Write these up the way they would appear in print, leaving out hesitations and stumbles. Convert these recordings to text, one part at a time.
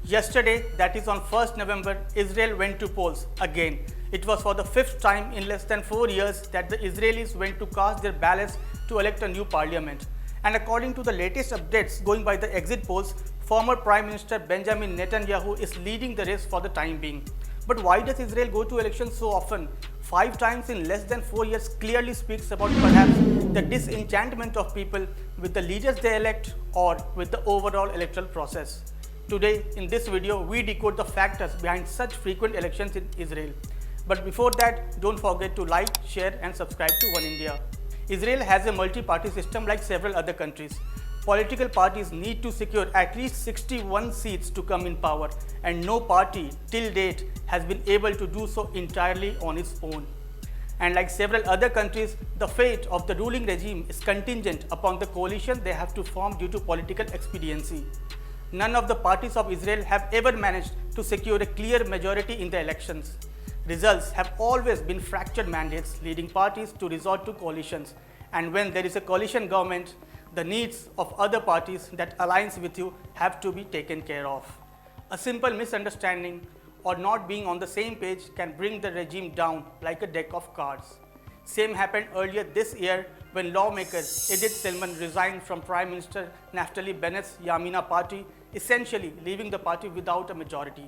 Yesterday, that is on 1st November, Israel went to polls again. It was for the fifth time in less than 4 years that the Israelis went to cast their ballots to elect a new parliament. And according to the latest updates going by the exit polls, former Prime Minister Benjamin Netanyahu is leading the race for the time being. But why does Israel go to elections so often? 5 times in less than 4 years clearly speaks about perhaps the disenchantment of people with the leaders they elect or with the overall electoral process. Today, in this video, we decode the factors behind such frequent elections in Israel. But before that, don't forget to like, share and subscribe to Oneindia. Israel has a multi-party system like several other countries. Political parties need to secure at least 61 seats to come in power, and no party till date has been able to do so entirely on its own. And like several other countries, the fate of the ruling regime is contingent upon the coalition they have to form due to political expediency. None of the parties of Israel have ever managed to secure a clear majority in the elections. Results have always been fractured mandates, leading parties to resort to coalitions. And when there is a coalition government, the needs of other parties that aligns with you have to be taken care of. A simple misunderstanding or not being on the same page can bring the regime down like a deck of cards. Same happened earlier this year when lawmaker Edith Selman resigned from Prime Minister Naftali Bennett's Yamina party, essentially leaving the party without a majority.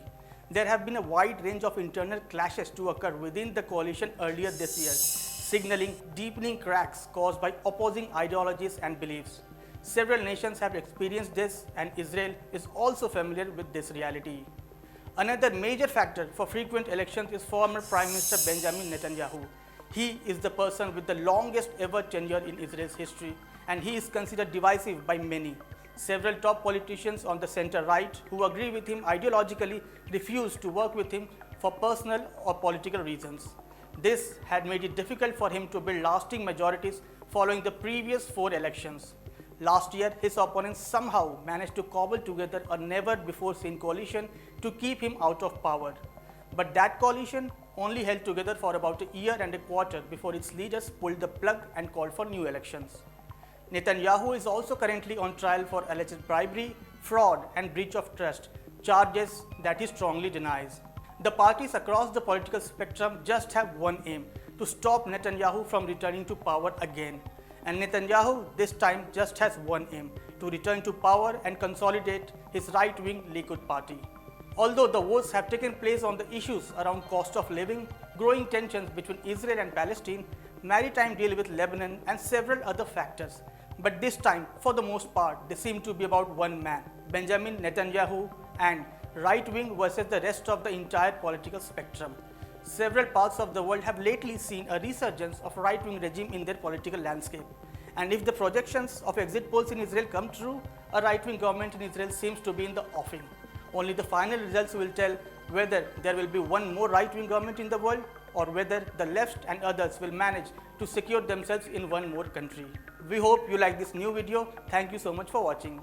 There have been a wide range of internal clashes to occur within the coalition earlier this year, signaling deepening cracks caused by opposing ideologies and beliefs. Several nations have experienced this, and Israel is also familiar with this reality. Another major factor for frequent elections is former Prime Minister Benjamin Netanyahu. He is the person with the longest ever tenure in Israel's history, and he is considered divisive by many. Several top politicians on the center-right who agree with him ideologically refuse to work with him for personal or political reasons. This had made it difficult for him to build lasting majorities following the previous 4 elections. Last year, his opponents somehow managed to cobble together a never-before-seen coalition to keep him out of power. But that coalition only held together for about a year and a quarter before its leaders pulled the plug and called for new elections. Netanyahu is also currently on trial for alleged bribery, fraud and breach of trust, charges that he strongly denies. The parties across the political spectrum just have one aim: to stop Netanyahu from returning to power again. And Netanyahu this time just has one aim: to return to power and consolidate his right-wing Likud party. Although the votes have taken place on the issues around cost of living, growing tensions between Israel and Palestine, maritime deal with Lebanon and several other factors, but this time, for the most part, they seem to be about one man, Benjamin Netanyahu, and right-wing versus the rest of the entire political spectrum. Several parts of the world have lately seen a resurgence of right-wing regime in their political landscape. And if the projections of exit polls in Israel come true, a right-wing government in Israel seems to be in the offing. Only the final results will tell whether there will be one more right-wing government in the world or whether the left and others will manage to secure themselves in one more country. We hope you like this new video. Thank you so much for watching.